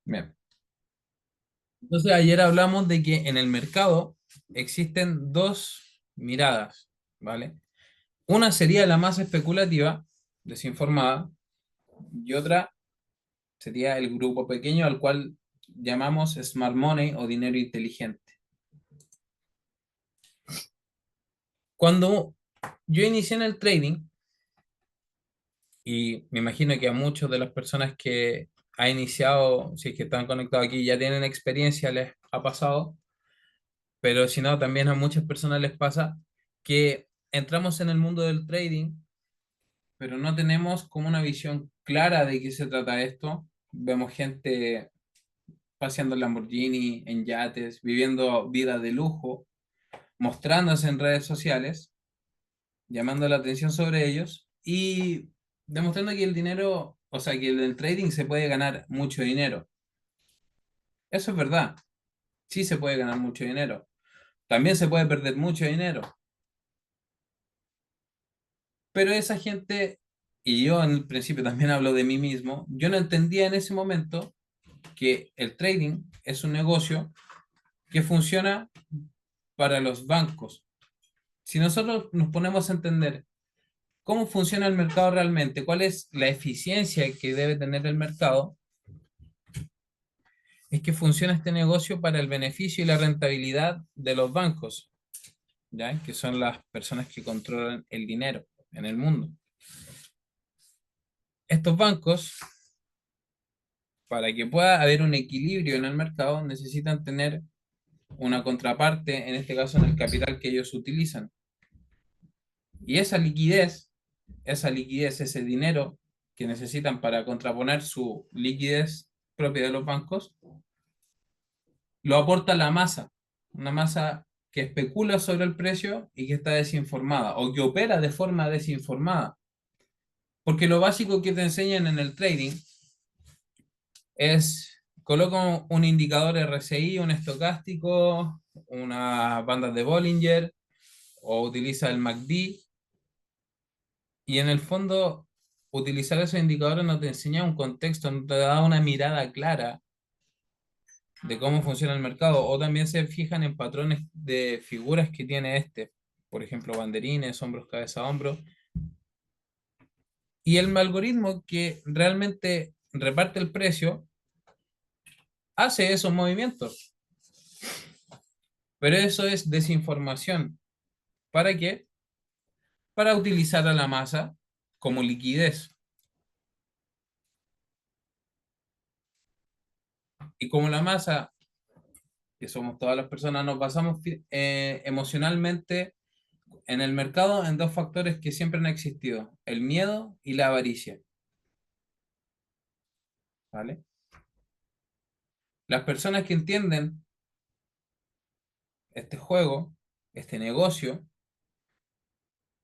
Bien. Entonces, ayer hablamos de que en el mercado existen dos miradas, ¿vale? Una sería la más especulativa, desinformada, y otra sería el grupo pequeño al cual llamamos smart money o dinero inteligente. Cuando yo inicié en el trading, y me imagino que a muchas de las personas que ha iniciado, si es que están conectados aquí, ya tienen experiencia, les ha pasado, pero si no, también a muchas personas les pasa que entramos en el mundo del trading, pero no tenemos como una visión clara de qué se trata esto. Vemos gente paseando en Lamborghini, en yates, viviendo vida de lujo, mostrándose en redes sociales, llamando la atención sobre ellos y demostrando que el dinero, o sea, que en el trading se puede ganar mucho dinero. Eso es verdad, sí se puede ganar mucho dinero. También se puede perder mucho dinero. Pero esa gente, y yo en el principio también hablo de mí mismo, yo no entendía en ese momento que el trading es un negocio que funciona para los bancos. Si nosotros nos ponemos a entender cómo funciona el mercado realmente, cuál es la eficiencia que debe tener el mercado, es que funciona este negocio para el beneficio y la rentabilidad de los bancos, ¿ya? Que son las personas que controlan el dinero en el mundo. Estos bancos, para que pueda haber un equilibrio en el mercado, necesitan tener una contraparte, en este caso en el capital que ellos utilizan. Y esa liquidez, ese dinero que necesitan para contraponer su liquidez propia de los bancos, lo aporta la masa, una masa que especula sobre el precio y que está desinformada o que opera de forma desinformada. Porque lo básico que te enseñan en el trading es coloca un indicador RSI, un estocástico, unas bandas de Bollinger o utiliza el MACD y en el fondo utilizar esos indicadores no te enseña un contexto, no te da una mirada clara de cómo funciona el mercado o también se fijan en patrones de figuras que tiene este, por ejemplo, banderines, hombros, cabeza, hombro. Y el algoritmo que realmente reparte el precio hace esos movimientos, pero eso es desinformación. ¿Para qué? Para utilizar a la masa como liquidez. Y como la masa, que somos todas las personas, nos basamos emocionalmente en el mercado en dos factores que siempre han existido, el miedo y la avaricia, ¿vale? Las personas que entienden este juego, este negocio,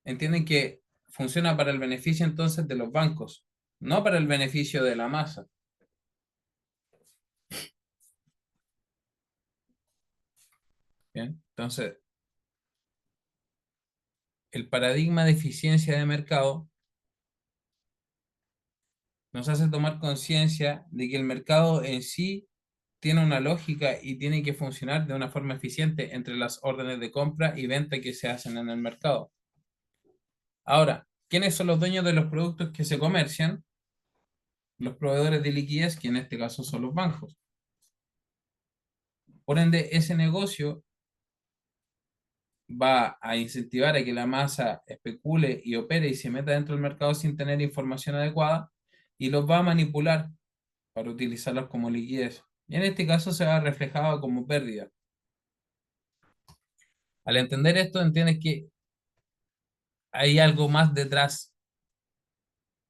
entienden que funciona para el beneficio entonces de los bancos, no para el beneficio de la masa. ¿Bien? Entonces, el paradigma de eficiencia de mercado nos hace tomar conciencia de que el mercado en sí tiene una lógica y tiene que funcionar de una forma eficiente entre las órdenes de compra y venta que se hacen en el mercado. Ahora, ¿quiénes son los dueños de los productos que se comercian? Los proveedores de liquidez, que en este caso son los bancos. Por ende, ese negocio va a incentivar a que la masa especule y opere y se meta dentro del mercado sin tener información adecuada y los va a manipular para utilizarlos como liquidez. Y en este caso se va reflejado como pérdida. Al entender esto, entiendes que hay algo más detrás,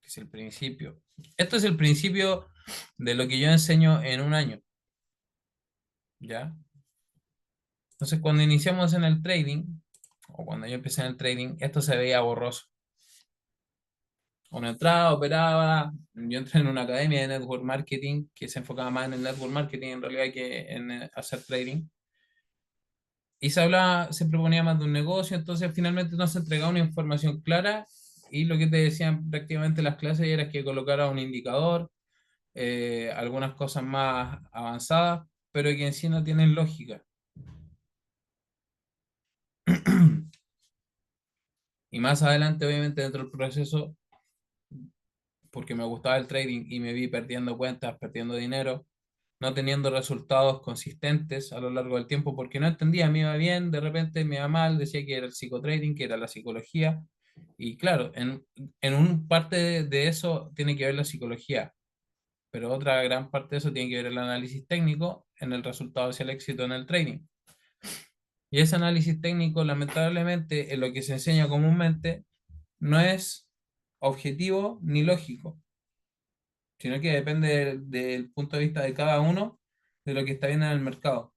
que es el principio. Esto es el principio de lo que yo enseño en un año, ¿ya? Entonces, cuando iniciamos en el trading, o cuando yo empecé en el trading, esto se veía borroso. Uno entraba, operaba, yo entré en una academia de network marketing que se enfocaba más en el network marketing en realidad que en hacer trading. Y se hablaba, se proponía más de un negocio, entonces finalmente no se entregaba una información clara y lo que te decían prácticamente las clases era que colocara un indicador, algunas cosas más avanzadas, pero que en sí no tienen lógica. Y más adelante, obviamente, dentro del proceso, porque me gustaba el trading y me vi perdiendo cuentas, perdiendo dinero, no teniendo resultados consistentes a lo largo del tiempo, porque no entendía, me iba bien, de repente me iba mal, decía que era el psicotrading, que era la psicología, y claro, en un parte de eso tiene que ver la psicología, pero otra gran parte de eso tiene que ver el análisis técnico en el resultado hacia el éxito en el trading. Y ese análisis técnico, lamentablemente, en lo que se enseña comúnmente, no es objetivo ni lógico, sino que depende del punto de vista de cada uno de lo que está bien en el mercado.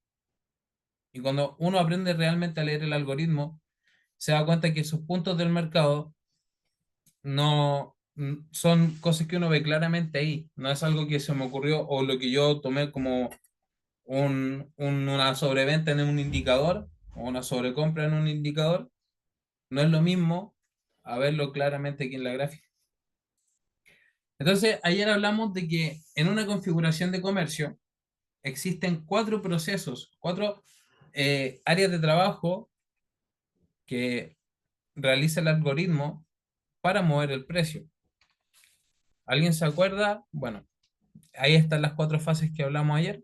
Y cuando uno aprende realmente a leer el algoritmo, se da cuenta que esos puntos del mercado no son cosas que uno ve claramente ahí. No es algo que se me ocurrió o lo que yo tomé como una sobreventa en un indicador o una sobrecompra en un indicador. No es lo mismo a verlo claramente aquí en la gráfica. Entonces, ayer hablamos de que en una configuración de comercio existen cuatro procesos, cuatro áreas de trabajo que realiza el algoritmo para mover el precio. ¿Alguien se acuerda? Bueno, ahí están las cuatro fases que hablamos ayer.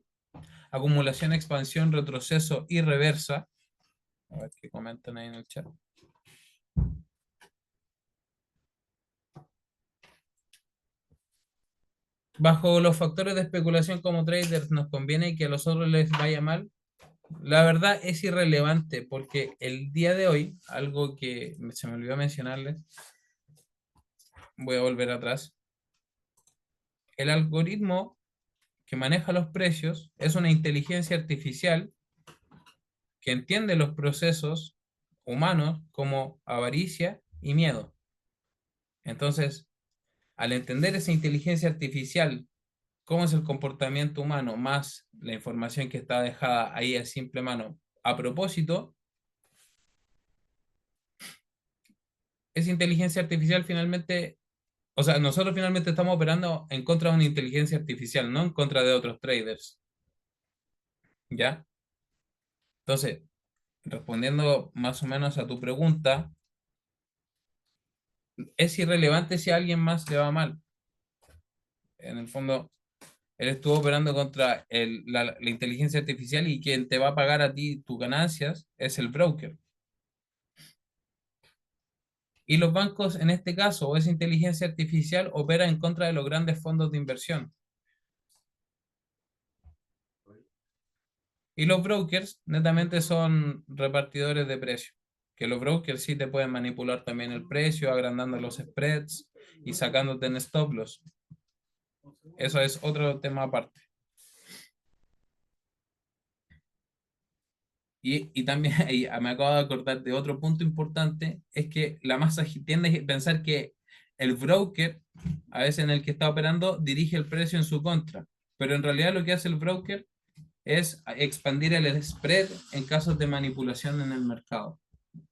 Acumulación, expansión, retroceso y reversa. A ver qué comentan ahí en el chat. Bajo los factores de especulación como traders, ¿nos conviene que a los otros les vaya mal? La verdad es irrelevante porque el día de hoy, algo que se me olvidó mencionarles, voy a volver atrás, el algoritmo que maneja los precios es una inteligencia artificial que entiende los procesos humanos como avaricia y miedo. Entonces, al entender esa inteligencia artificial, cómo es el comportamiento humano, más la información que está dejada ahí a simple mano a propósito, esa inteligencia artificial finalmente, o sea, nosotros finalmente estamos operando en contra de una inteligencia artificial, no en contra de otros traders, ¿ya? Entonces, respondiendo más o menos a tu pregunta, es irrelevante si a alguien más le va mal. En el fondo, él estuvo operando contra la inteligencia artificial y quien te va a pagar a ti tus ganancias es el broker. Y los bancos, en este caso, o esa inteligencia artificial, opera en contra de los grandes fondos de inversión. Y los brokers netamente son repartidores de precios. Que los brokers sí te pueden manipular también el precio, agrandando los spreads y sacándote en stop loss. Eso es otro tema aparte. Y también y me acabo de acordar de otro punto importante, es que la masa tiende a pensar que el broker, a veces en el que está operando, dirige el precio en su contra. Pero en realidad lo que hace el broker es expandir el spread en casos de manipulación en el mercado.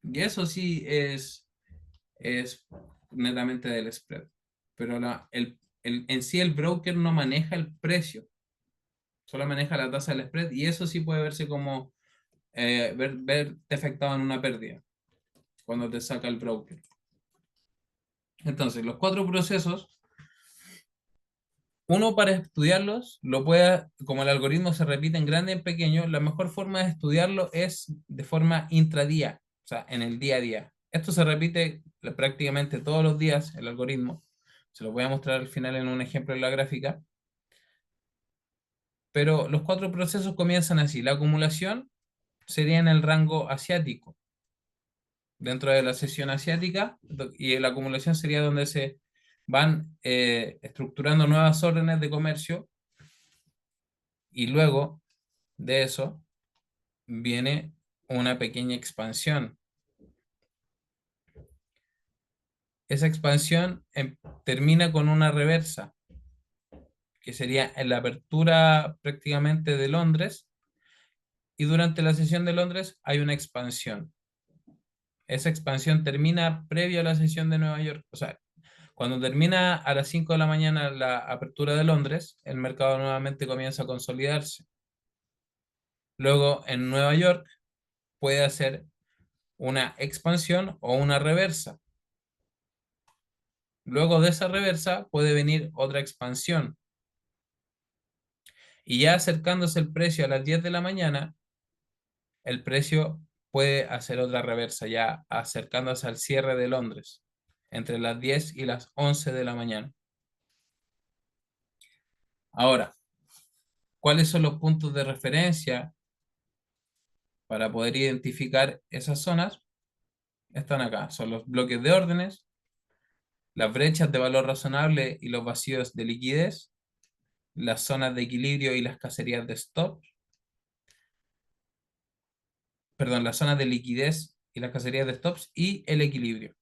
Y eso sí es netamente del spread. Pero en sí el broker no maneja el precio, solo maneja la tasa del spread y eso sí puede verse como verte afectado en una pérdida cuando te saca el broker. Entonces, los cuatro procesos, uno para estudiarlos, lo puede, como el algoritmo se repite en grande y en pequeño, la mejor forma de estudiarlo es de forma intradía, o sea, en el día a día. Esto se repite prácticamente todos los días, el algoritmo. Se lo voy a mostrar al final en un ejemplo en la gráfica. Pero los cuatro procesos comienzan así. La acumulación sería en el rango asiático, dentro de la sesión asiática, y la acumulación sería donde se van estructurando nuevas órdenes de comercio y luego de eso viene una pequeña expansión. Esa expansión termina con una reversa, que sería en la apertura prácticamente de Londres, y durante la sesión de Londres hay una expansión. Esa expansión termina previo a la sesión de Nueva York. O sea, Cuando termina a las 5 de la mañana la apertura de Londres, el mercado nuevamente comienza a consolidarse. Luego en Nueva York puede hacer una expansión o una reversa. Luego de esa reversa puede venir otra expansión. Y ya acercándose el precio a las 10 de la mañana, el precio puede hacer otra reversa, ya acercándose al cierre de Londres, entre las 10 y las 11 de la mañana. Ahora, ¿cuáles son los puntos de referencia para poder identificar esas zonas? Están acá, son los bloques de órdenes, las brechas de valor razonable y los vacíos de liquidez, las zonas de equilibrio y las cacerías de stop, perdón, las zonas de liquidez y las cacerías de stops y el equilibrio.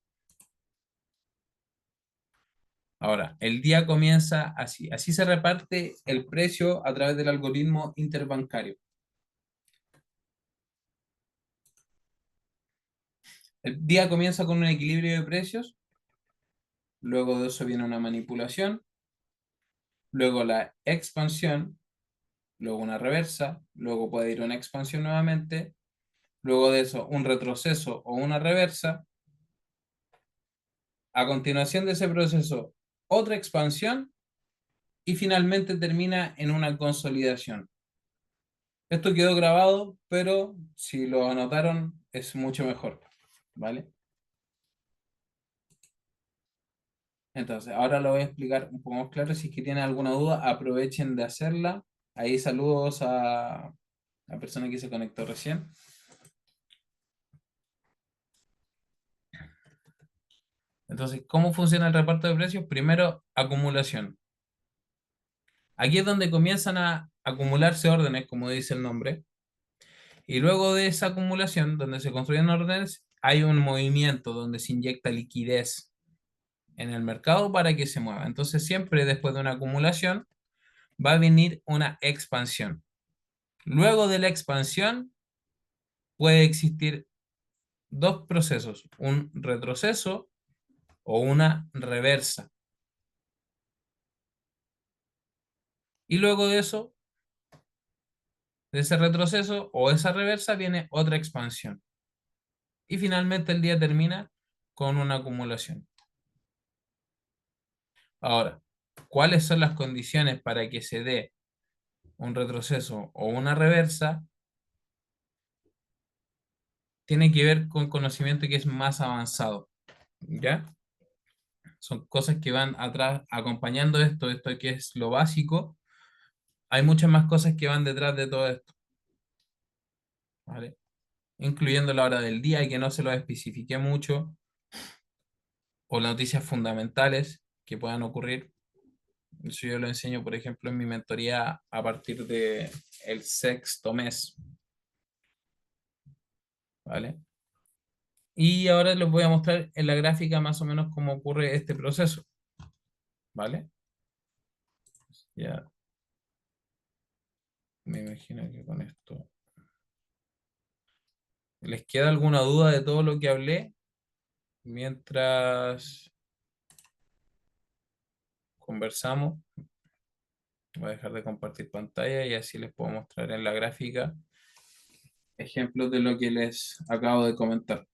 Ahora, el día comienza así. Así se reparte el precio a través del algoritmo interbancario. El día comienza con un equilibrio de precios, luego de eso viene una manipulación, luego la expansión, luego una reversa, luego puede ir una expansión nuevamente, luego de eso un retroceso o una reversa, a continuación de ese proceso otra expansión y finalmente termina en una consolidación. Esto quedó grabado, pero si lo anotaron es mucho mejor, ¿vale? Entonces, ahora lo voy a explicar un poco más claro. Si es que tienen alguna duda, aprovechen de hacerla. Ahí saludos a la persona que se conectó recién. Entonces, ¿cómo funciona el reparto de precios? Primero, acumulación. Aquí es donde comienzan a acumularse órdenes, como dice el nombre, y luego de esa acumulación, donde se construyen órdenes, hay un movimiento donde se inyecta liquidez en el mercado para que se mueva. Entonces, siempre después de una acumulación va a venir una expansión. Luego de la expansión puede existir dos procesos, un retroceso o una reversa. Y luego de eso, de ese retroceso o esa reversa, viene otra expansión. Y finalmente el día termina con una acumulación. Ahora, ¿cuáles son las condiciones para que se dé un retroceso o una reversa? Tiene que ver con conocimiento que es más avanzado, ¿ya? Son cosas que van atrás acompañando esto que es lo básico. Hay muchas más cosas que van detrás de todo esto, ¿vale? Incluyendo la hora del día, y que no se lo especifique mucho, o las noticias fundamentales que puedan ocurrir. Eso yo lo enseño, por ejemplo, en mi mentoría a partir de el sexto mes, ¿vale? Y ahora les voy a mostrar en la gráfica más o menos cómo ocurre este proceso, ¿vale? Ya me imagino que con esto. ¿Les queda alguna duda de todo lo que hablé mientras conversamos? Voy a dejar de compartir pantalla y así les puedo mostrar en la gráfica ejemplos de lo que les acabo de comentar,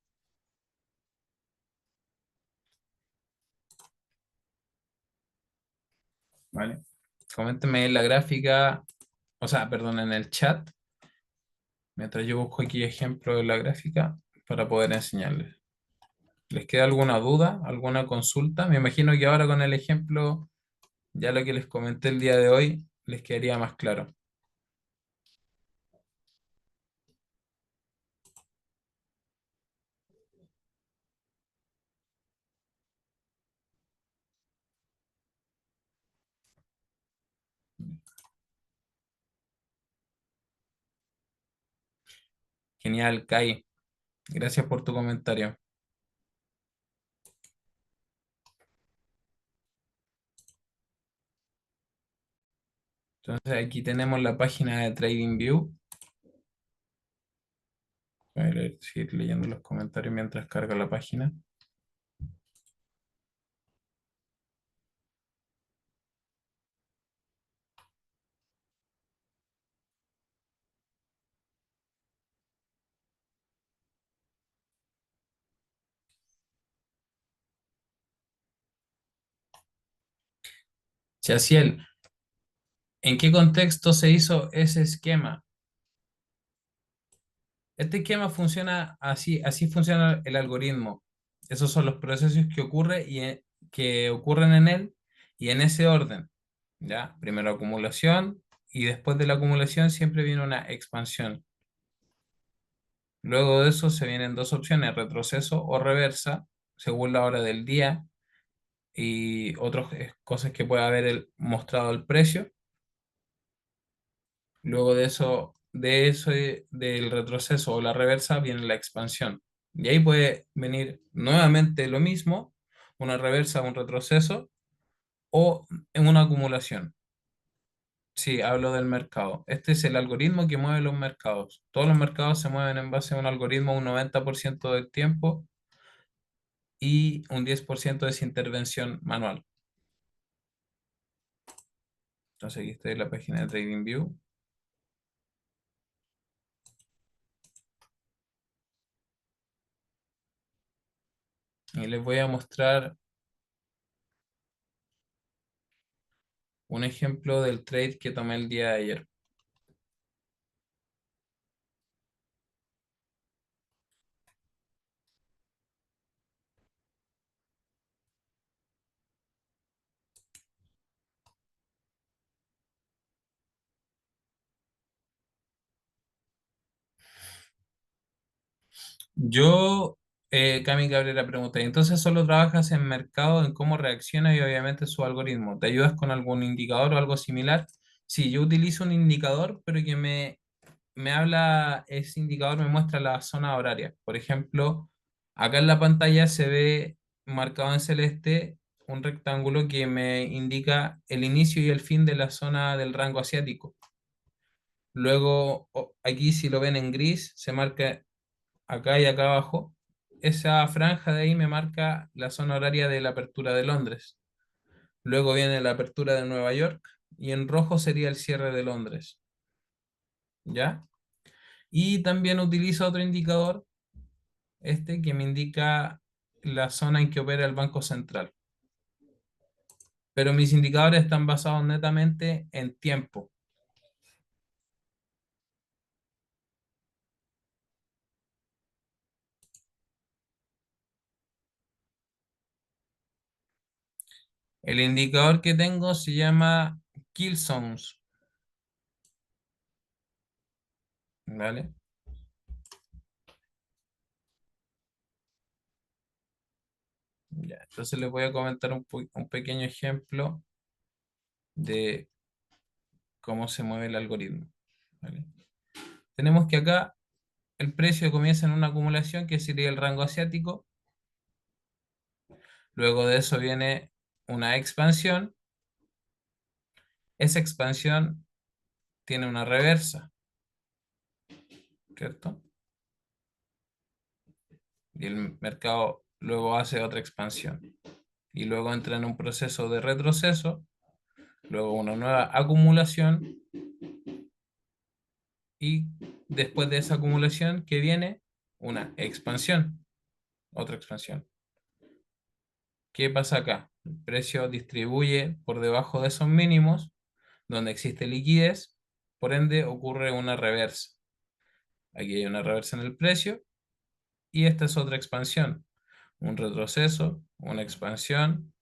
¿vale? Coméntenme en la gráfica, o sea, perdón, en el chat, mientras yo busco aquí ejemplos de la gráfica para poder enseñarles. ¿Les queda alguna duda, alguna consulta? Me imagino que ahora con el ejemplo, ya lo que les comenté el día de hoy, les quedaría más claro. Genial, Kai. Gracias por tu comentario. Entonces aquí tenemos la página de TradingView. Voy a seguir leyendo los comentarios mientras carga la página. Yaciel, ¿en qué contexto se hizo ese esquema? Este esquema funciona así, así funciona el algoritmo. Esos son los procesos que ocurren en él y en ese orden. ¿Ya? Primero acumulación y después de la acumulación siempre viene una expansión. Luego de eso se vienen dos opciones, retroceso o reversa, según la hora del día y otras cosas que puede haber mostrado el precio. Luego del retroceso o la reversa, viene la expansión. Y ahí puede venir nuevamente lo mismo, una reversa, un retroceso o en una acumulación. Sí, hablo del mercado. Este es el algoritmo que mueve los mercados. Todos los mercados se mueven en base a un algoritmo un 90% del tiempo y un 10% es intervención manual. Entonces aquí estoy en la página de TradingView y les voy a mostrar un ejemplo del trade que tomé el día de ayer. Yo, Cami Cabrera pregunta, ¿y entonces solo trabajas en mercado, en cómo reacciona y obviamente su algoritmo? ¿Te ayudas con algún indicador o algo similar? Sí, yo utilizo un indicador, pero que me habla, ese indicador me muestra la zona horaria. Por ejemplo, acá en la pantalla se ve marcado en celeste un rectángulo que me indica el inicio y el fin de la zona del rango asiático. Luego, aquí si lo ven en gris, se marca acá y acá abajo. Esa franja de ahí me marca la zona horaria de la apertura de Londres. Luego viene la apertura de Nueva York y en rojo sería el cierre de Londres. ¿Ya? Y también utilizo otro indicador, este que me indica la zona en que opera el Banco Central. Pero mis indicadores están basados netamente en tiempo. El indicador que tengo se llama Kill Zones, ¿vale? Ya, entonces les voy a comentar un pequeño ejemplo de cómo se mueve el algoritmo, ¿vale? Tenemos que acá el precio comienza en una acumulación que sería el rango asiático, luego de eso viene una expansión, esa expansión tiene una reversa, ¿cierto? Y el mercado luego hace otra expansión y luego entra en un proceso de retroceso, luego una nueva acumulación y después de esa acumulación que viene una expansión, otra expansión. ¿Qué pasa acá? El precio distribuye por debajo de esos mínimos, donde existe liquidez, por ende ocurre una reversa. Aquí hay una reversa en el precio y esta es otra expansión, un retroceso, una expansión,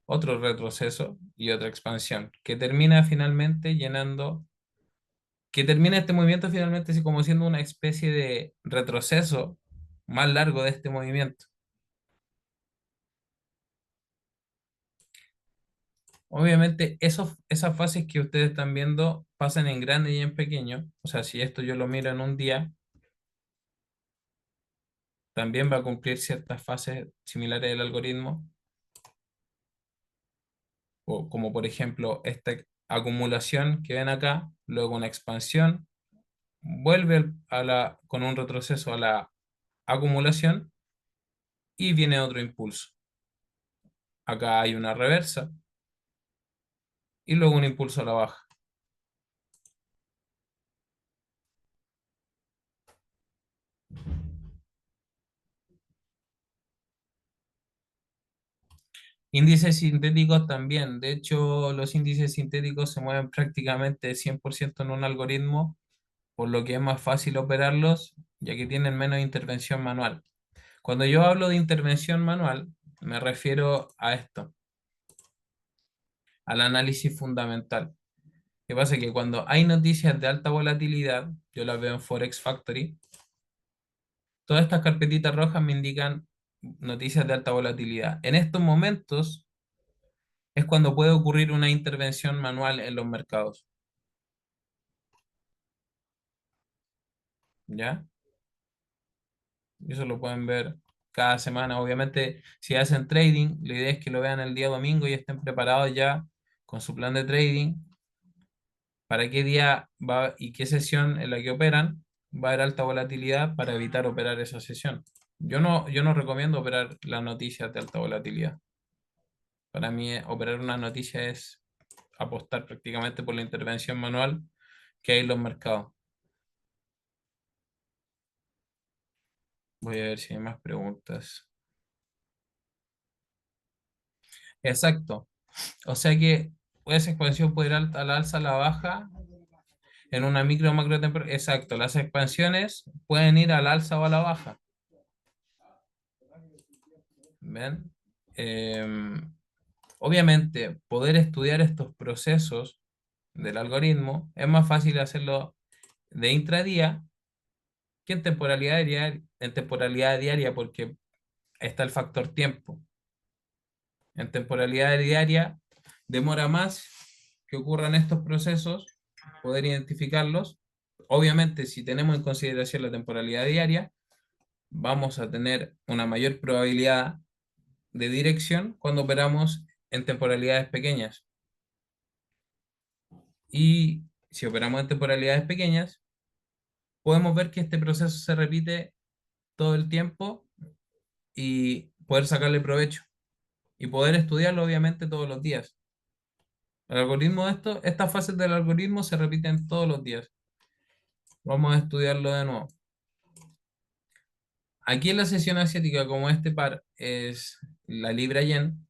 otro retroceso y otra expansión, que termina este movimiento finalmente así como siendo una especie de retroceso más largo de este movimiento. Obviamente, esas fases que ustedes están viendo pasan en grande y en pequeño. O sea, si esto yo lo miro en un día, también va a cumplir ciertas fases similares del algoritmo, o como por ejemplo esta acumulación que ven acá, luego una expansión, con un retroceso a la acumulación y viene otro impulso. Acá hay una reversa y luego un impulso a la baja. Índices sintéticos también. De hecho, los índices sintéticos se mueven prácticamente 100% en un algoritmo, por lo que es más fácil operarlos, ya que tienen menos intervención manual. Cuando yo hablo de intervención manual, me refiero a esto, al análisis fundamental. ¿Qué pasa? Que cuando hay noticias de alta volatilidad, yo las veo en Forex Factory, todas estas carpetitas rojas me indican noticias de alta volatilidad. En estos momentos es cuando puede ocurrir una intervención manual en los mercados, ¿ya? Y eso lo pueden ver cada semana. Obviamente, si hacen trading, la idea es que lo vean el día domingo y estén preparados ya con su plan de trading para qué día va y qué sesión en la que operan va a haber alta volatilidad para evitar operar esa sesión. Yo no recomiendo operar las noticias de alta volatilidad. Para mí, operar una noticia es apostar prácticamente por la intervención manual que hay en los mercados. Voy a ver si hay más preguntas. Exacto. O sea que esa expansión puede ir a la alza, a la baja, en una micro o macro temporal. Exacto. Las expansiones pueden ir al alza o a la baja. ¿Ven? Obviamente, poder estudiar estos procesos del algoritmo es más fácil hacerlo de intradía que en temporalidad diaria, porque está el factor tiempo. En temporalidad diaria demora más que ocurran estos procesos, poder identificarlos. Obviamente, si tenemos en consideración la temporalidad diaria, vamos a tener una mayor probabilidad de dirección cuando operamos en temporalidades pequeñas. Y si operamos en temporalidades pequeñas, podemos ver que este proceso se repite todo el tiempo y poder sacarle provecho y poder estudiarlo obviamente todos los días. El algoritmo de esto, estas fases del algoritmo se repiten todos los días. Vamos a estudiarlo de nuevo. Aquí en la sesión asiática, como este par es la libra yen,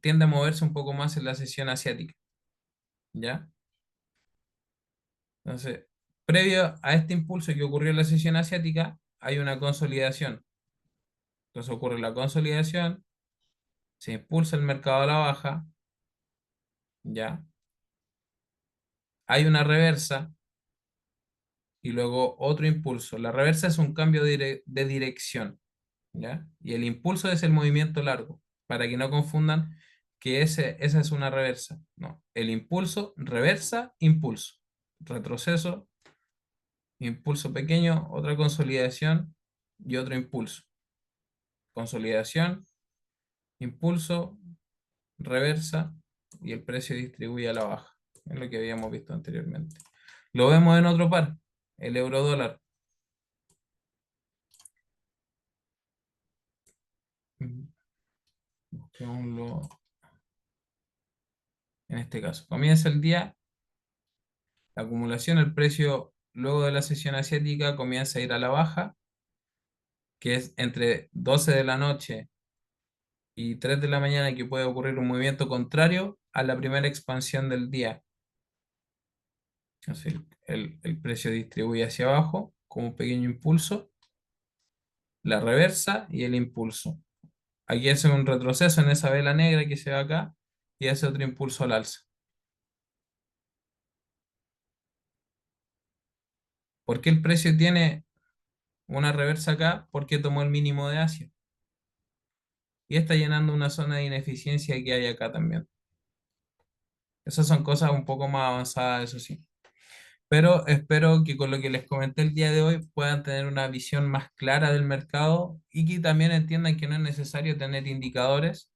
tiende a moverse un poco más en la sesión asiática, ¿ya? Entonces, previo a este impulso que ocurrió en la sesión asiática, hay una consolidación. Entonces ocurre la consolidación, se impulsa el mercado a la baja, ¿ya? Hay una reversa y luego otro impulso. La reversa es un cambio de dirección, ¿ya? Y el impulso es el movimiento largo, para que no confundan que esa es una reversa. No, el impulso, reversa, impulso. Retroceso, impulso pequeño, otra consolidación y otro impulso. Consolidación, impulso, reversa y el precio distribuye a la baja. Es lo que habíamos visto anteriormente. Lo vemos en otro par, el euro dólar. Busquémoslo en este caso. Comienza el día, la acumulación, el precio luego de la sesión asiática comienza a ir a la baja, que es entre 12 de la noche y 3 de la mañana que puede ocurrir un movimiento contrario a la primera expansión del día. Entonces, el precio distribuye hacia abajo como un pequeño impulso, la reversa y el impulso. Aquí hace un retroceso en esa vela negra que se ve acá y hace otro impulso al alza. ¿Por qué el precio tiene una reversa acá? Porque tomó el mínimo de Asia y está llenando una zona de ineficiencia que hay acá también. Esas son cosas un poco más avanzadas, eso sí. Pero espero que con lo que les comenté el día de hoy puedan tener una visión más clara del mercado y que también entiendan que no es necesario tener indicadores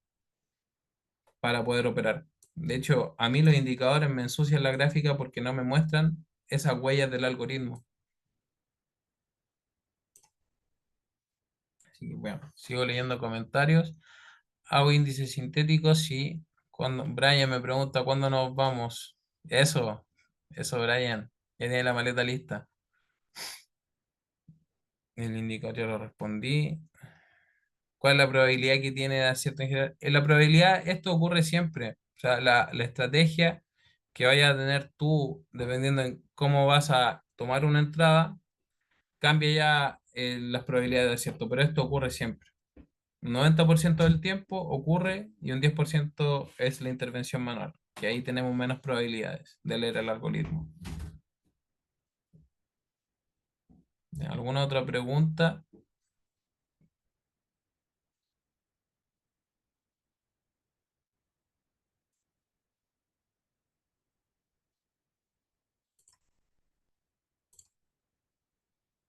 para poder operar. De hecho, a mí los indicadores me ensucian la gráfica porque no me muestran esas huellas del algoritmo. Así que bueno, sigo leyendo comentarios. Hago índices sintéticos, sí. Cuando Brian me pregunta cuándo nos vamos. Eso, Brian. Ya tiene la maleta lista. El indicatorio lo respondí. ¿Cuál es la probabilidad que tiene de acierto en general? En la probabilidad, esto ocurre siempre. O sea, la estrategia que vayas a tener tú, dependiendo en cómo vas a tomar una entrada, cambia ya las probabilidades de acierto, pero esto ocurre siempre. Un 90% del tiempo ocurre y un 10% es la intervención manual, que ahí tenemos menos probabilidades de leer el algoritmo. ¿Alguna otra pregunta?